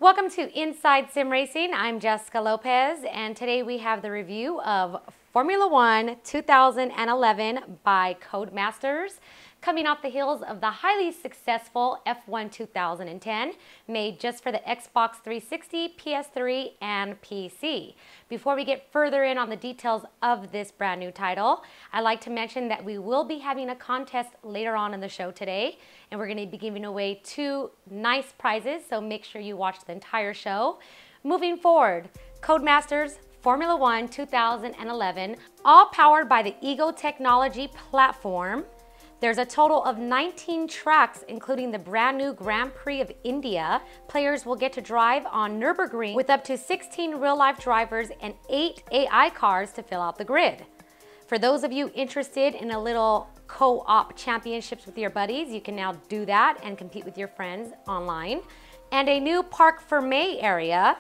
Welcome to Inside Sim Racing. I'm Jessica Lopez, and today we have the review of Formula One 2011 by Codemasters, coming off the heels of the highly successful F1 2010, made just for the Xbox 360, PS3, and PC. Before we get further in on the details of this brand new title, I'd like to mention that we will be having a contest later on in the show today, and we're going to be giving away 2 nice prizes, so make sure you watch the entire show. Moving forward, Codemasters Formula One 2011, all powered by the Ego Technology platform. There's a total of 19 tracks, including the brand new Grand Prix of India. Players will get to drive on Nürburgring with up to 16 real-life drivers and 8 AI cars to fill out the grid. For those of you interested in a little co-op championships with your buddies, you can now do that and compete with your friends online. And a new Parc Fermé area,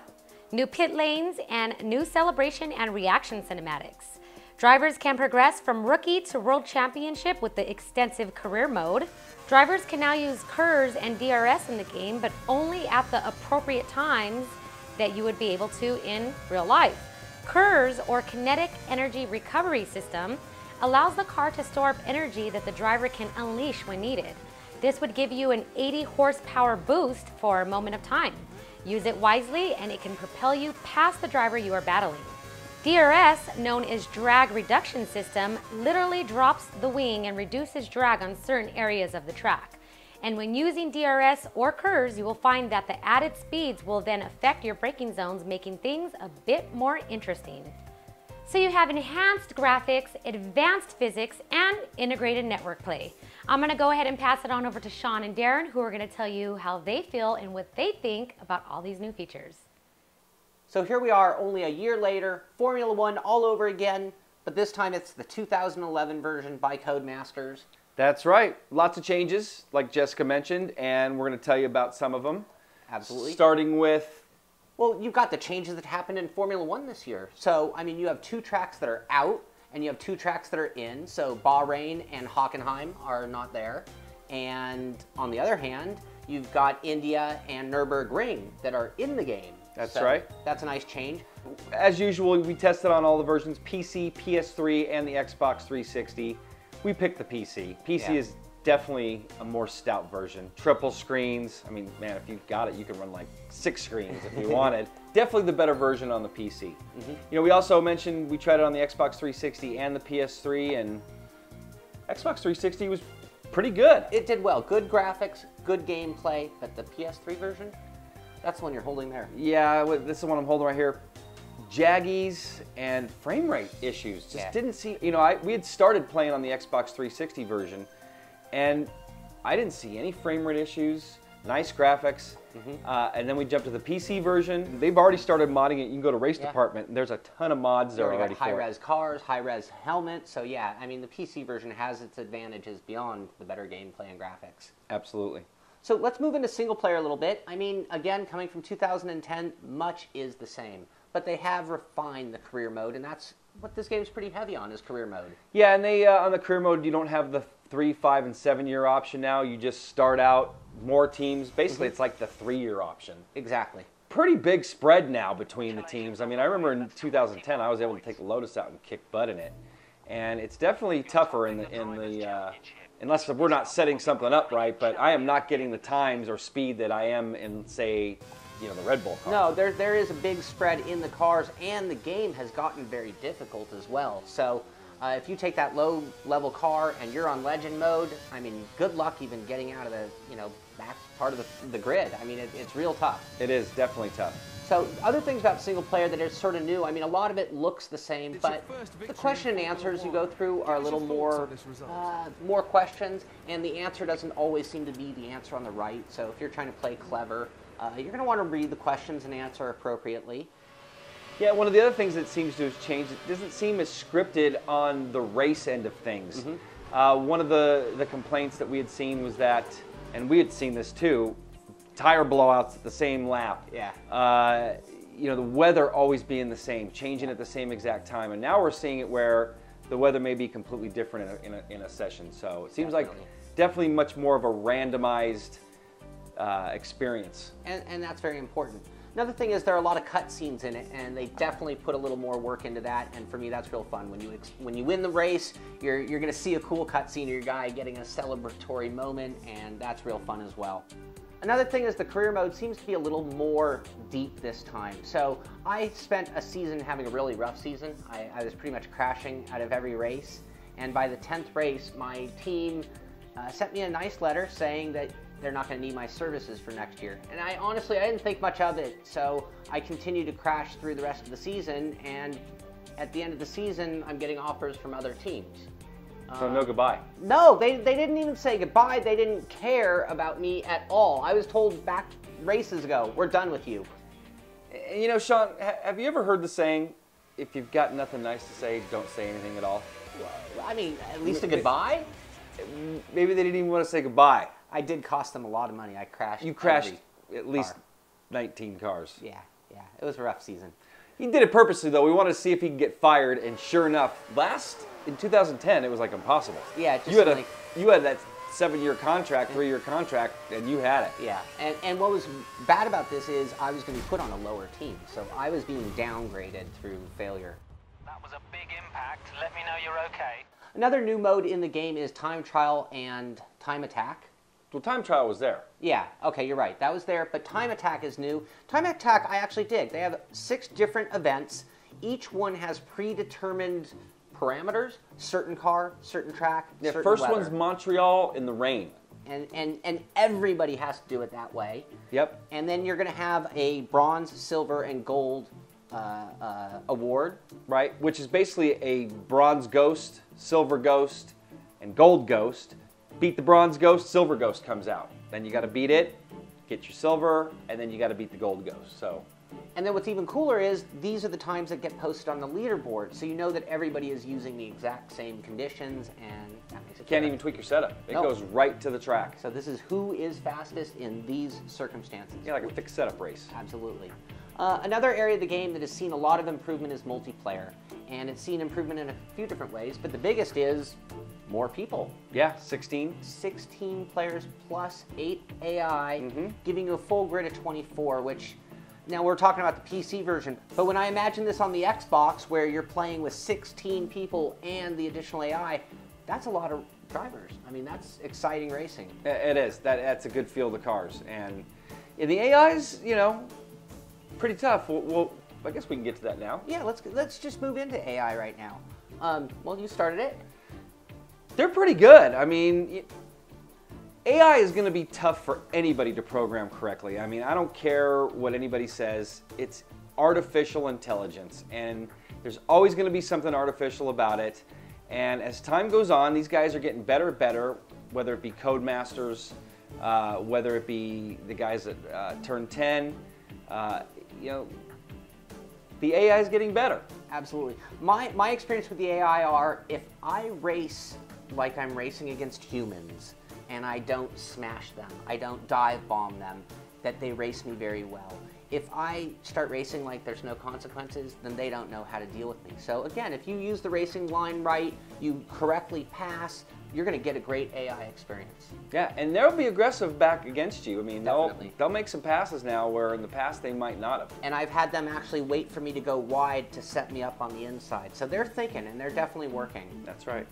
new pit lanes, and new celebration and reaction cinematics. Drivers can progress from rookie to world championship with the extensive career mode. Drivers can now use KERS and DRS in the game, but only at the appropriate times that you would be able to in real life. KERS, or Kinetic Energy Recovery System, allows the car to store up energy that the driver can unleash when needed. This would give you an 80 horsepower boost for a moment of time. Use it wisely and it can propel you past the driver you are battling. DRS, known as Drag Reduction System, literally drops the wing and reduces drag on certain areas of the track. And when using DRS or KERS, you will find that the added speeds will then affect your braking zones, making things a bit more interesting. So you have enhanced graphics, advanced physics, and integrated network play. I'm going to go ahead and pass it on over to Sean and Darren, who are going to tell you how they feel and what they think about all these new features. So here we are, only a year later, Formula One all over again, but this time it's the 2011 version by Codemasters. That's right. Lots of changes, like Jessica mentioned, and we're going to tell you about some of them. Absolutely. Starting with... Well, you've got the changes that happened in Formula One this year. So, I mean, you have 2 tracks that are out, and you have 2 tracks that are in. So Bahrain and Hockenheim are not there. And on the other hand, you've got India and Nürburgring that are in the game. That's right. That's a nice change. As usual, we tested on all the versions, PC, PS3, and the Xbox 360. We picked the PC. PC is definitely a more stout version. Triple screens. I mean, man, if you've got it, you can run like 6 screens if you wanted. Definitely the better version on the PC. You know, we also mentioned we tried it on the Xbox 360 and the PS3, and Xbox 360 was pretty good. It did well. Good graphics, good gameplay, but the PS3 version, that's the one you're holding there. Yeah, this is the one I'm holding right here. Jaggies and frame rate issues. Just didn't see, you know, we had started playing on the Xbox 360 version, and I didn't see any frame rate issues, nice graphics, and then we jumped to the PC version. They've already started modding it. You can go to Race Department, and there's a ton of mods there already for it. High-res cars, high-res helmets, so yeah, I mean, the PC version has its advantages beyond the better gameplay and graphics. Absolutely. So let's move into single player a little bit. I mean, again, coming from 2010, much is the same. But they have refined the career mode, and that's what this game's pretty heavy on, is career mode. Yeah, and they on the career mode, you don't have the 3, 5, and 7-year option now. You just start out more teams. Basically, it's like the 3-year option. Exactly. Pretty big spread now between the teams. I mean, I remember in 2010, I was able to take the Lotus out and kick butt in it. And it's definitely tougher in the unless we're not setting something up right, but I am not getting the times or speed that I am in, say, you know, the Red Bull car. No, there is a big spread in the cars, and the game has gotten very difficult as well. So if you take that low-level car and you're on Legend mode, I mean, good luck even getting out of the, you know, back part of the grid. I mean, it's real tough. It is definitely tough. So other things about single player that is sort of new, I mean, a lot of it looks the same, but the question and answers you go through are a little more questions, and the answer doesn't always seem to be the answer on the right. So if you're trying to play clever, you're going to want to read the questions and answer appropriately. Yeah, one of the other things that seems to have changed, it doesn't seem as scripted on the race end of things. One of the complaints that we had seen was that, and we had seen this too, tire blowouts at the same lap. Yeah. You know, the weather always being the same, changing at the same exact time. And now we're seeing it where the weather may be completely different in a session. So it seems like definitely much more of a randomized experience. And that's very important. Another thing is there are a lot of cutscenes in it, and they definitely put a little more work into that. And for me, that's real fun. When you win the race, you're going to see a cool cutscene of your guy getting a celebratory moment, and that's real fun as well. Another thing is the career mode seems to be a little more deep this time. So I spent a season having a really rough season. I was pretty much crashing out of every race, and by the 10th race, my team sent me a nice letter saying that they're not going to need my services for next year. And I didn't think much of it, so I continued to crash through the rest of the season, and at the end of the season, I'm getting offers from other teams. So no goodbye. No, they didn't even say goodbye. They didn't care about me at all. I was told back races ago, we're done with you. You know, Sean, have you ever heard the saying, if you've got nothing nice to say, don't say anything at all? Well, I mean, at least a goodbye? Maybe they didn't even want to say goodbye. I did cost them a lot of money. I crashed. You crashed at least 19 cars. Yeah. It was a rough season. He did it purposely, though. We wanted to see if he could get fired, and sure enough, in 2010, it was like impossible. Yeah, just you had that 7-year contract, 3-year contract, and you had it. Yeah, and what was bad about this is I was going to be put on a lower team, so I was being downgraded through failure. That was a big impact. Let me know you're okay. Another new mode in the game is time trial and time attack. Well, time trial was there. Yeah, okay, you're right. That was there, but time attack is new. Time attack I actually dig. They have 6 different events. Each one has predetermined parameters, certain car, certain track, certain first weather. one's Montreal in the rain. And everybody has to do it that way. Yep. And then you're going to have a bronze, silver, and gold award. Right, which is basically a bronze ghost, silver ghost, and gold ghost. Beat the bronze ghost, silver ghost comes out. Then you got to beat it, get your silver, and then you got to beat the gold ghost. So. And then what's even cooler is these are the times that get posted on the leaderboard, so you know that everybody is using the exact same conditions, and that makes it. You can't even tweak your setup. It goes right to the track. So this is who is fastest in these circumstances. Yeah, like a fixed setup race. Absolutely. Another area of the game that has seen a lot of improvement is multiplayer, and it's seen improvement in a few different ways, but the biggest is more people. Yeah, 16. 16 players plus 8 AI, giving you a full grid of 24, which, now we're talking about the PC version, but when I imagine this on the Xbox where you're playing with 16 people and the additional AI, that's a lot of drivers. I mean, that's exciting racing. It is. That's a good field of cars. And the AI's, you know, pretty tough. Well, I guess we can get to that now. Yeah, let's just move into AI right now. Well, you started it. They're pretty good. I mean, AI is going to be tough for anybody to program correctly. I mean, I don't care what anybody says. It's artificial intelligence, and there's always going to be something artificial about it. And as time goes on, these guys are getting better and better, whether it be Codemasters, whether it be the guys at Turn 10. You know, the AI is getting better. Absolutely. My experience with the AI are, if I race like I'm racing against humans, and I don't smash them, I don't dive bomb them, that they race me very well. If I start racing like there's no consequences, then they don't know how to deal with me. So again, if you use the racing line right, you correctly pass, you're going to get a great AI experience. Yeah, and they'll be aggressive back against you. I mean, Definitely. they'll make some passes now where in the past they might not have. And I've had them actually wait for me to go wide to set me up on the inside. So they're thinking, and they're definitely working. That's right.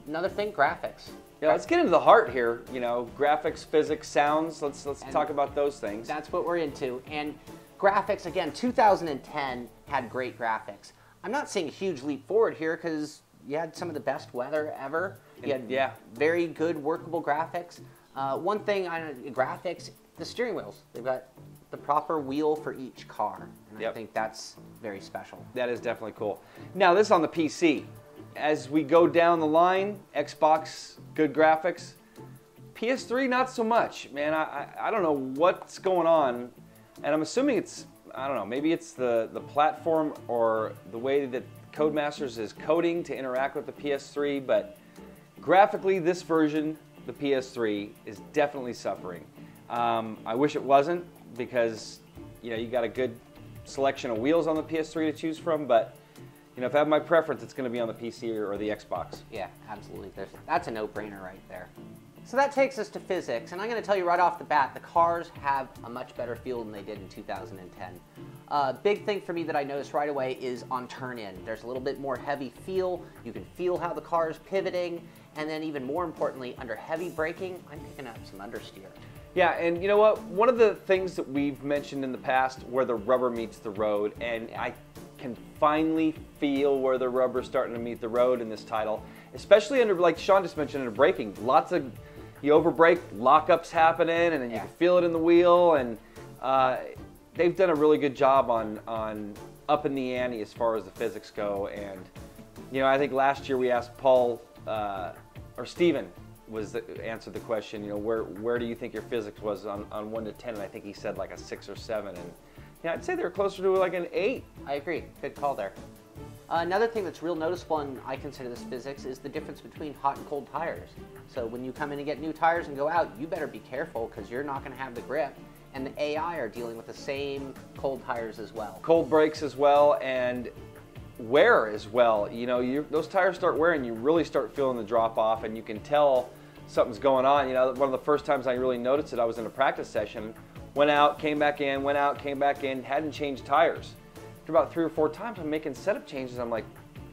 Another thing, graphics. Yeah, let's get into the heart here. You know, graphics, physics, sounds. Let's talk about those things. That's what we're into. And graphics, again, 2010 had great graphics. I'm not seeing a huge leap forward here because you had some of the best weather ever. You had very good workable graphics. One thing on graphics, the steering wheels. They've got the proper wheel for each car. And I think that's very special. That is definitely cool. Now, this is on the PC. As we go down the line, Xbox, good graphics. PS3, not so much. Man, I don't know what's going on. And I'm assuming it's, I don't know, maybe it's the platform or the way that Codemasters is coding to interact with the PS3, but graphically, this version, the PS3, is definitely suffering. I wish it wasn't, because you know you got a good selection of wheels on the PS3 to choose from, but you know, if I have my preference, it's going to be on the PC or the Xbox. Yeah, absolutely. That's a no-brainer right there. So that takes us to physics, and I'm going to tell you right off the bat, the cars have a much better feel than they did in 2010. Big thing for me that I noticed right away is on turn-in. There's a little bit more heavy feel. You can feel how the car is pivoting, and then even more importantly, under heavy braking, I'm picking up some understeer. Yeah, and you know what? One of the things that we've mentioned in the past where the rubber meets the road, and I can finally feel where the rubber's starting to meet the road in this title, especially under, like Sean just mentioned, under braking. Lots of, you overbrake, lockups happening, and then you can feel it in the wheel, and they've done a really good job on upping the ante as far as the physics go. And you know, I think last year we asked Paul, or Steven, answered the question, you know, where do you think your physics was on 1 to 10? And I think he said like a 6 or 7. And yeah, I'd say they're closer to like an 8. I agree. Good call there. Another thing that's real noticeable, and I consider this physics, is the difference between hot and cold tires. So when you come in and get new tires and go out, you better be careful because you're not going to have the grip. And the AI are dealing with the same cold tires as well. Cold brakes as well, and wear as well. You know, those tires start wearing, you really start feeling the drop off, and you can tell something's going on. You know, one of the first times I really noticed it, I was in a practice session, went out, came back in, went out, came back in, hadn't changed tires. After about 3 or 4 times, I'm making setup changes. I'm like,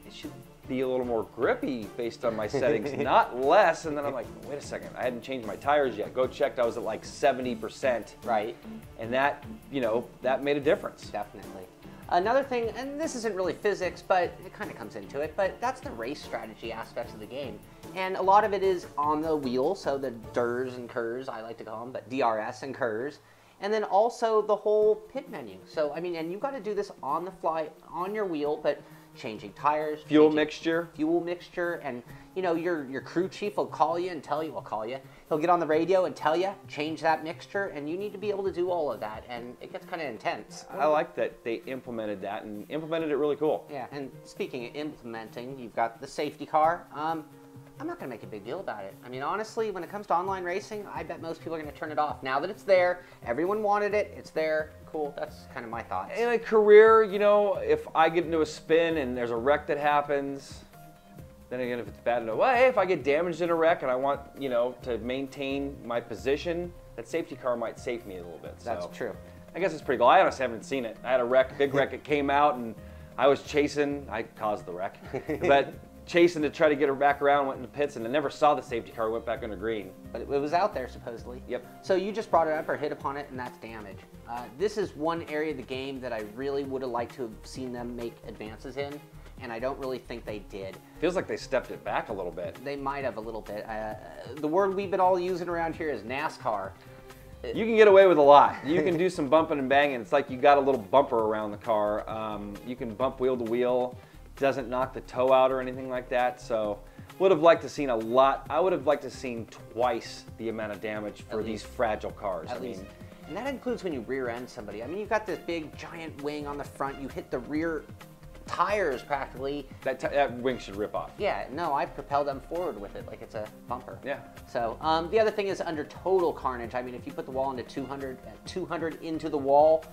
it should be a little more grippy based on my settings, not less. And then I'm like, wait a second, I hadn't changed my tires yet. Go checked, I was at like 70%. Right. And that, you know, that made a difference. Definitely. Another thing, and this isn't really physics, but it kind of comes into it, but that's the race strategy aspects of the game. And a lot of it is on the wheel, so the DRS and KERS, I like to call them, but DRS and KERS. And then also the whole pit menu. So, I mean, and you've got to do this on the fly, on your wheel, but changing tires. Fuel mixture. Fuel mixture, and you know, your crew chief will call you and tell you, he'll get on the radio and tell you, change that mixture, and you need to be able to do all of that, and it gets kind of intense. I like that they implemented that, and implemented it really cool. Yeah, and speaking of implementing, you've got the safety car. I'm not going to make a big deal about it. I mean, honestly, when it comes to online racing, I bet most people are going to turn it off. Now that it's there, everyone wanted it, it's there, cool, that's kind of my thoughts. In a career, you know, if I get into a spin and there's a wreck that happens, then again, if it's bad enough, well, hey, if I get damaged in a wreck and I want, you know, to maintain my position, that safety car might save me a little bit. So that's true. I guess it's pretty cool. I honestly haven't seen it. I had a wreck, big wreck, it came out, and I was chasing, I caused the wreck, but chasing to try to get her back around, went into pits, and I never saw the safety car, went back under green. But it was out there, supposedly. Yep. So you just brought it up or hit upon it, and that's damage. This is one area of the game that I really would have liked to have seen them make advances in, and I don't really think they did. Feels like they stepped it back a little bit. They might have a little bit. The word we've been all using around here is NASCAR. You can get away with a lot. You can do some bumping and banging. It's like you got a little bumper around the car. You can bump wheel to wheel. Doesn't knock the toe out or anything like that. So would have liked to seen a lot. I would have liked to seen twice the amount of damage for these fragile cars. At least. And that includes when you rear end somebody. I mean, you've got this big giant wing on the front. You hit the rear tires practically. That wing should rip off. Yeah, no, I propel them forward with it like it's a bumper. Yeah. So the other thing is under total carnage. I mean, if you put the wall into 200 into the wall,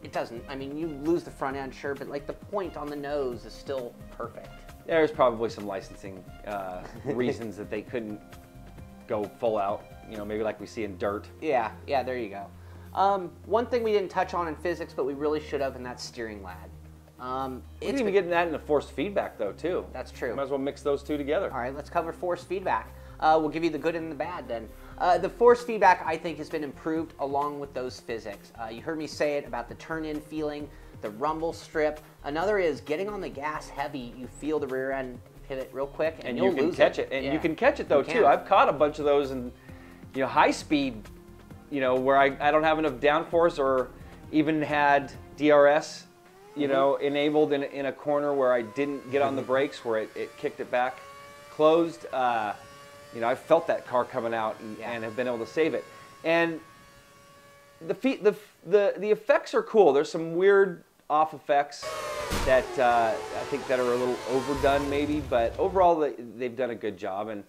it doesn't. I mean, you lose the front end, sure, but like the point on the nose is still perfect. There's probably some licensing reasons that they couldn't go full out. You know, maybe like we see in dirt. Yeah, there you go. One thing we didn't touch on in physics, but we really should have, and that's steering lag. We can even get that into forced feedback, though, too. That's true. Might as well mix those two together. All right, let's cover forced feedback. We'll give you the good and the bad then. The force feedback, I think, has been improved along with those physics. You heard me say it about the turn-in feeling, the rumble strip. Another is getting on the gas heavy, you feel the rear end pivot real quick, and you'll lose catch it. And you can catch it, though, too. I've caught a bunch of those in, you know, high speed, you know, where I don't have enough downforce or even had DRS, you know, enabled in a corner where I didn't get on the brakes, where it kicked it back closed. You know, I felt that car coming out and have been able to save it. And the effects are cool. There's some weird off effects that I think that are a little overdone maybe, but overall they've done a good job. And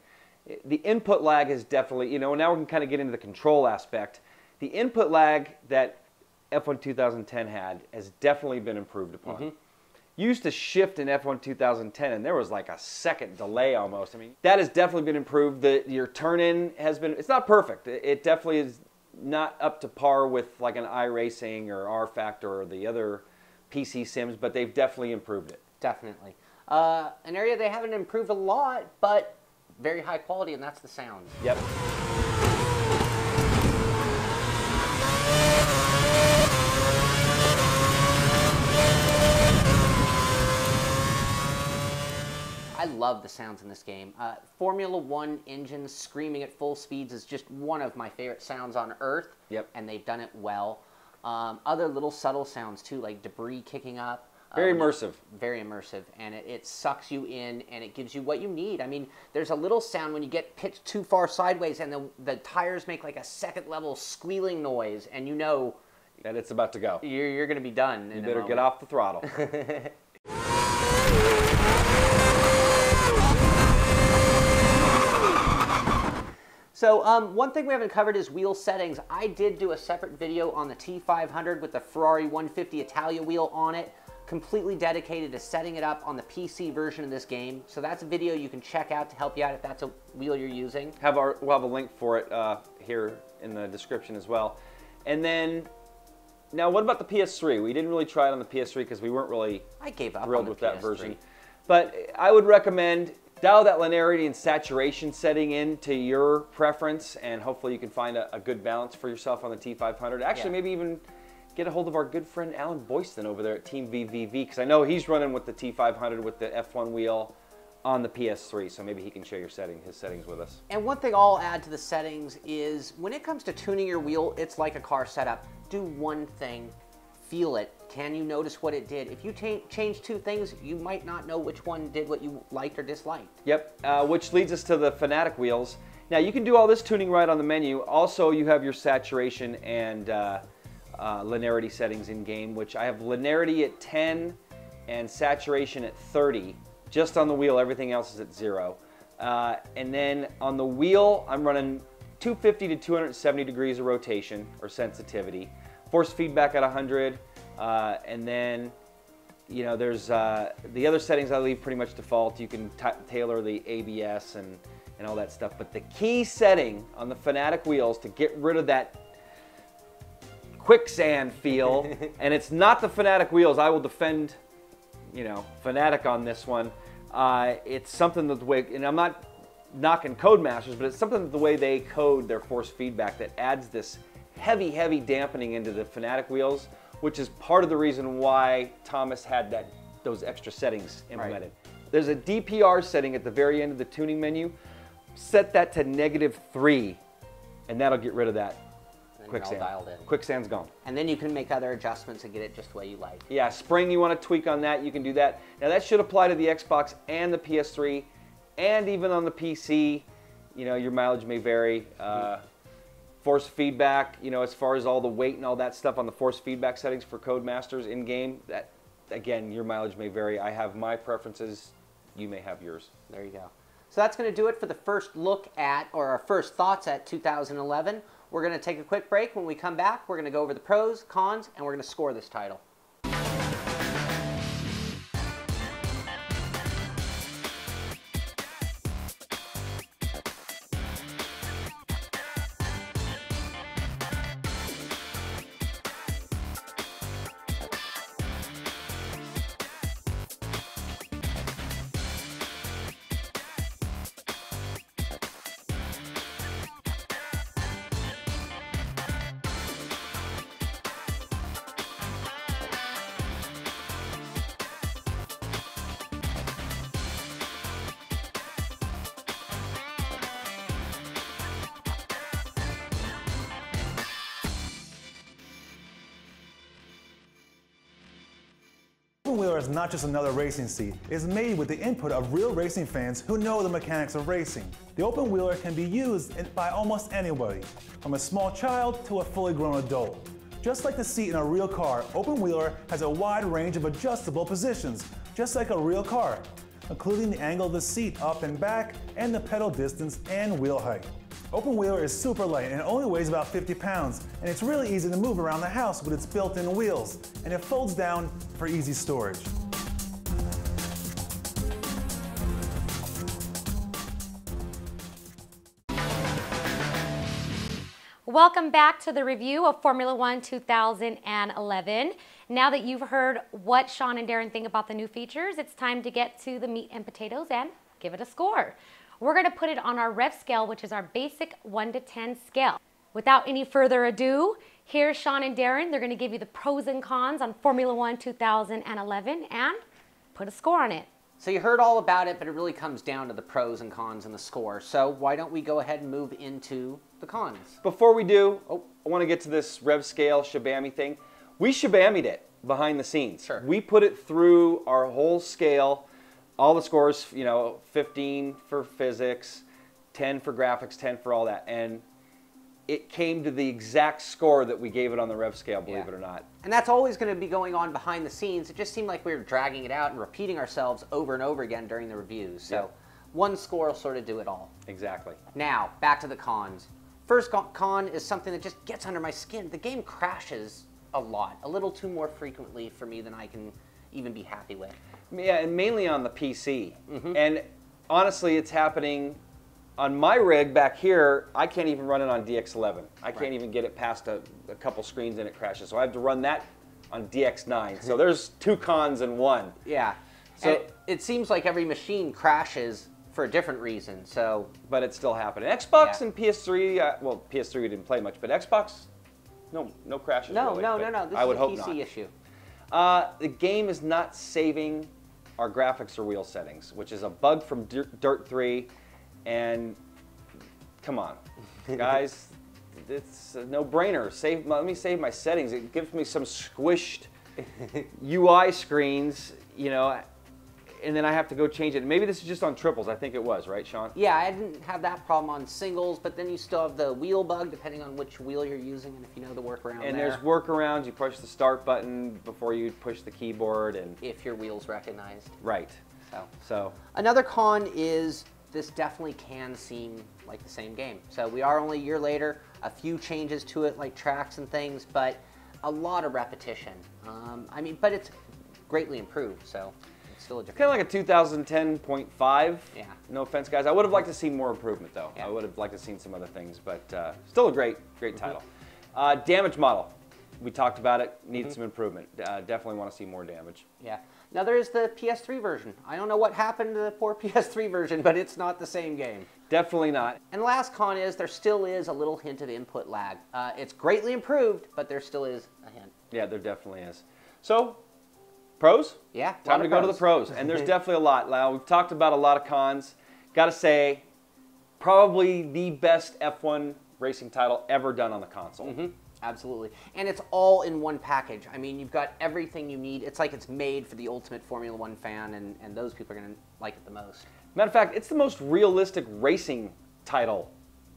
the input lag is definitely, you know, now we can kind of get into the control aspect. The input lag that F1 2010 had has definitely been improved upon. used to shift in F1 2010, and there was like a second delay almost. I mean, that has definitely been improved. Your turn-in has been, it's not perfect. It definitely is not up to par with like an iRacing or R-Factor or the other PC sims, but they've definitely improved it. Definitely. An area they haven't improved a lot, but very high quality, and that's the sounds. Yep. I love the sounds in this game. Formula One engines screaming at full speeds is just one of my favorite sounds on Earth. Yep. And they've done it well. Other little subtle sounds too, like debris kicking up. Very immersive. Very immersive, and it sucks you in, and it gives you what you need. I mean, there's a little sound when you get pitched too far sideways, and the tires make like a second level squealing noise, and you know that it's about to go. You're going to be done. You better get off the throttle. So one thing we haven't covered is wheel settings. I did do a separate video on the T500 with the Ferrari 150 Italia wheel on it, completely dedicated to setting it up on the PC version of this game. So that's a video you can check out to help you out if that's a wheel you're using. We'll have a link for it here in the description as well. And then, now what about the PS3? We didn't really try it on the PS3 because we weren't really thrilled with that version. But I would recommend dial that linearity and saturation setting in to your preference, and hopefully you can find a good balance for yourself on the T500. Actually, maybe even get a hold of our good friend Alan Boyston over there at Team VVV, because I know he's running with the T500 with the F1 wheel on the PS3, so maybe he can share his settings with us. And one thing I'll add to the settings is when it comes to tuning your wheel, it's like a car setup. Do one thing, feel it. Can you notice what it did? If you change two things, you might not know which one did what you liked or disliked. Yep, which leads us to the Fanatic wheels. Now you can do all this tuning right on the menu. Also, you have your saturation and linearity settings in game, which I have linearity at 10 and saturation at 30. Just on the wheel, everything else is at 0. And then on the wheel, I'm running 250 to 270 degrees of rotation or sensitivity. Force feedback at 100. And then, you know, there's the other settings I leave pretty much default. You can tailor the ABS and all that stuff. But the key setting on the Fanatic wheels to get rid of that quicksand feel, and it's not the Fanatic wheels. I will defend, you know, Fanatic on this one. It's something that the way, and I'm not knocking Codemasters, but it's something that the way they code their force feedback that adds this heavy, heavy dampening into the Fanatic wheels, which is part of the reason why Thomas had those extra settings implemented. Right. There's a DPR setting at the very end of the tuning menu. Set that to -3, and that'll get rid of that quicksand. Quicksand's gone. And then you can make other adjustments and get it just the way you like. Yeah, spring you want to tweak on that, you can do that. Now that should apply to the Xbox and the PS3, and even on the PC. You know, your mileage may vary. Force feedback, you know, as far as all the weight and all that stuff on the force feedback settings for Codemasters in game, that, again, your mileage may vary. I have my preferences, you may have yours. There you go. So that's going to do it for the first look at, or our first thoughts at 2011. We're going to take a quick break. When we come back, we're going to go over the pros, cons, and we're going to score this title. Open Wheeler is not just another racing seat. It's made with the input of real racing fans who know the mechanics of racing. The Open Wheeler can be used by almost anybody, from a small child to a fully grown adult. Just like the seat in a real car, Open Wheeler has a wide range of adjustable positions, just like a real car, including the angle of the seat up and back, and the pedal distance and wheel height. Open Wheeler is super light and it only weighs about 50 pounds, and it's really easy to move around the house with its built-in wheels, and it folds down for easy storage. Welcome back to the review of Formula One 2011. Now that you've heard what Sean and Darren think about the new features, it's time to get to the meat and potatoes and give it a score. We're going to put it on our rev scale, which is our basic 1 to 10 scale. Without any further ado, here's Sean and Darren. They're going to give you the pros and cons on Formula One 2011 and put a score on it. So you heard all about it, but it really comes down to the pros and cons and the score. So why don't we go ahead and move into the cons? Before we do, I want to get to this rev scale shabammy thing. We shabammied it behind the scenes. Sure. We put it through our whole scale, all the scores, 15 for physics, 10 for graphics, 10 for all that. And it came to the exact score that we gave it on the rev scale, believe it or not. And that's always going to be going on behind the scenes. It just seemed like we were dragging it out and repeating ourselves over and over again during the reviews. So one score will sort of do it all. Exactly. Now, back to the cons. First con is something that just gets under my skin. The game crashes a lot, a little too more frequently for me than I can even be happy with. Yeah, and mainly on the PC. And honestly, it's happening on my rig back here. I can't even run it on DX11. I can't even get it past a couple screens and it crashes. So I have to run that on DX9. So there's two cons in one. Yeah. So it seems like every machine crashes for a different reason. So, but it's still happening. Xbox and PS3. Well, PS3 we didn't play much, but Xbox, no crashes. No. Really, No. This I would is a hope PC not. issue. The game is not saving our graphics or wheel settings, which is a bug from Dirt 3. And come on, guys, it's a no-brainer. Let me save my settings. It gives me some squished UI screens, and then I have to go change it. Maybe this is just on triples. I think it was, right, Sean? Yeah, I didn't have that problem on singles, but then you still have the wheel bug, depending on which wheel you're using, and if you know the workaround And there. there's workarounds. You push the start button before you push the keyboard, and if your wheel's recognized. right. So another con is this definitely can seem like the same game. So we are only a year later, a few changes to it like tracks and things, but a lot of repetition. But it's greatly improved, so it's still a different. Kind of like a 2010.5. Yeah. No offense, guys. I would have liked to see more improvement, though. Yeah. I would have liked to seen some other things, but still a great title. Damage model. We talked about it. Needs some improvement. Definitely want to see more damage. Yeah. Now there's the PS3 version. I don't know what happened to the poor PS3 version, but it's not the same game. Definitely not. And the last con is there still is a little hint of input lag. It's greatly improved, but there still is a hint. Yeah, there definitely is. So, pros? Yeah. Time to go to the pros. And there's definitely a lot. Now, we've talked about a lot of cons. Got to say, probably the best F1 racing title ever done on the console. Absolutely. And it's all in one package. I mean, you've got everything you need. It's like it's made for the ultimate Formula One fan, and those people are going to like it the most. Matter of fact, it's the most realistic racing title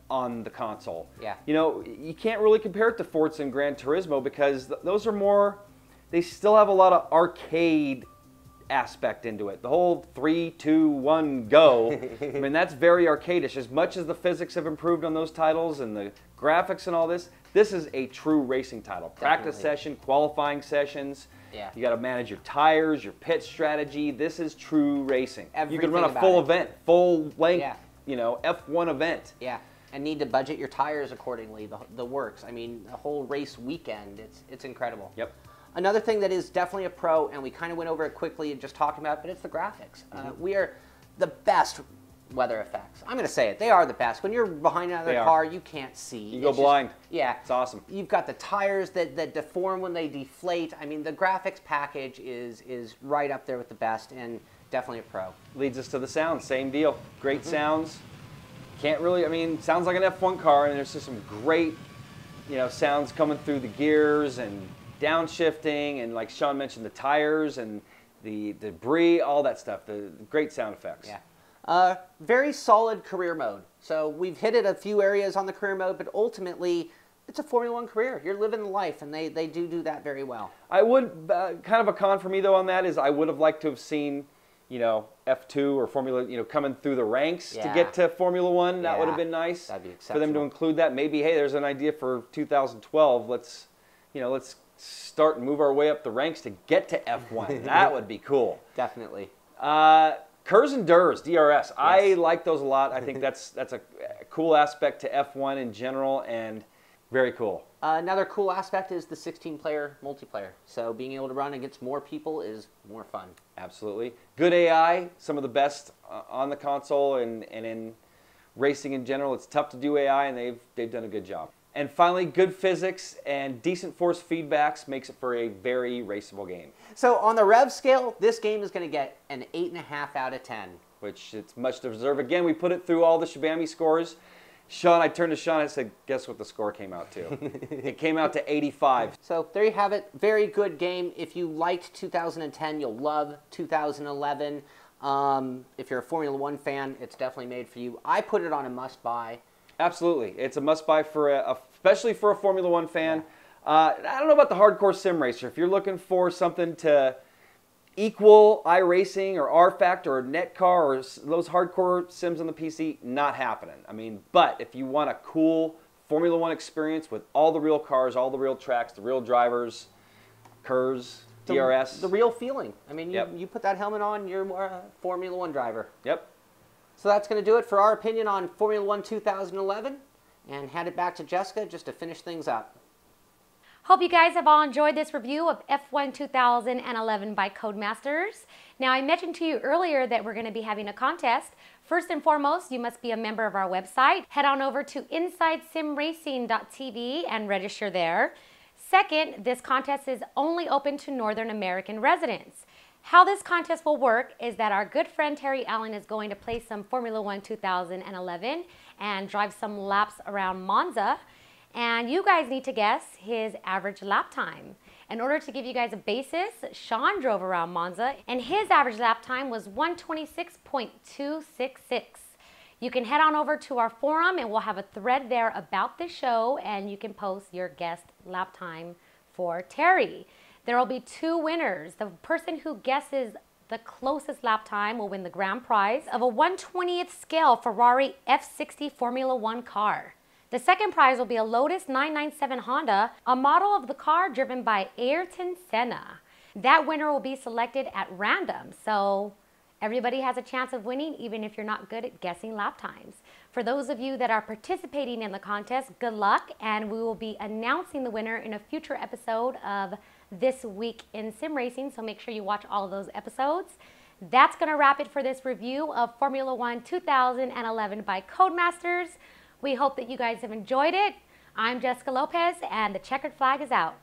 on the console. Yeah. You can't really compare it to Forza and Gran Turismo because those are more, they still have a lot of arcade aspect into it. The whole 3, 2, 1, go. I mean, that's very arcadish. As much as the physics have improved on those titles and the graphics and all this, this is a true racing title. Practice session, qualifying sessions. Yeah. You got to manage your tires, your pit strategy. This is true racing. You can run a Everything full about it. event, full length, F1 event. Yeah. And need to budget your tires accordingly, the works. I mean, the whole race weekend, it's incredible. Yep. Another thing that is definitely a pro, and we kind of went over it quickly and just talking about it, but it's the graphics. We are the best weather effects. I'm going to say it. They are the best. When you're behind another car, you can't see. You go blind. Yeah. It's awesome. You've got the tires that deform when they deflate. I mean, the graphics package is right up there with the best, and definitely a pro. Leads us to the sound. Same deal. Great sounds. Can't really, sounds like an F1 car, and there's just some great, sounds coming through the gears and downshifting, and like Sean mentioned, the tires and the debris, all that stuff. The great sound effects. Yeah. Very solid career mode. So we've hit it a few areas on the career mode, but ultimately, it's a Formula One career. You're living the life, and they do that very well. I would, kind of a con for me though on that is I would have liked to have seen, F2 or Formula, coming through the ranks to get to Formula One. That would have been nice. That'd be for exceptional. them to include that. Maybe, hey, there's an idea for 2012. Let's start and move our way up the ranks to get to F1. That would be cool. Definitely. Kurs and DRS, DRS. Yes. I like those a lot. I think that's a cool aspect to F1 in general, and Very cool. Another cool aspect is the 16-player multiplayer. So being able to run against more people is more fun. Absolutely. Good AI, some of the best on the console and in racing in general. It's tough to do AI, and they've done a good job. And finally, good physics and decent force feedbacks makes it for a very raceable game. So on the rev scale, this game is going to get an 8.5 out of 10. Which it's much to deserve. Again, we put it through all the Shabami scores. Sean, I turned to Sean and said, guess what the score came out to? It came out to 85. So there you have it. Very good game. If you liked 2010, you'll love 2011. If you're a Formula One fan, it's definitely made for you. I put it on a must-buy. Absolutely. It's a must-buy, especially for a Formula One fan. I don't know about the hardcore sim racer. If you're looking for something to equal iRacing or R-Factor or Netcar or those hardcore sims on the PC, not happening. I mean, but if you want a cool Formula One experience with all the real cars, all the real tracks, the real drivers, curves, DRS. The real feeling. I mean, Yep. you put that helmet on, you're more a Formula One driver. Yep. So that's going to do it for our opinion on Formula One 2011. And hand it back to Jessica just to finish things up. Hope you guys have all enjoyed this review of F1 2011 by Codemasters. Now, I mentioned to you earlier that we're going to be having a contest. First and foremost, you must be a member of our website. Head on over to InsideSimRacing.tv and register there. Second, this contest is only open to Northern American residents. How this contest will work is that our good friend Terry Allen is going to play some Formula One 2011 and drive some laps around Monza. And you guys need to guess his average lap time. In order to give you guys a basis, Sean drove around Monza and his average lap time was 126.266. You can head on over to our forum and we'll have a thread there about the show and you can post your guest lap time for Terry. There will be 2 winners. The person who guesses the closest lap time will win the grand prize of a 1/20th scale Ferrari F60 Formula One car. The second prize will be a Lotus 997 Honda, a model of the car driven by Ayrton Senna. That winner will be selected at random, so everybody has a chance of winning even if you're not good at guessing lap times. For those of you that are participating in the contest, good luck, and we will be announcing the winner in a future episode of This Week in Sim Racing, so make sure you watch all of those episodes. That's going to wrap it for this review of Formula One 2011 by Codemasters. We hope that you guys have enjoyed it. I'm Jessica Lopez, and the checkered flag is out.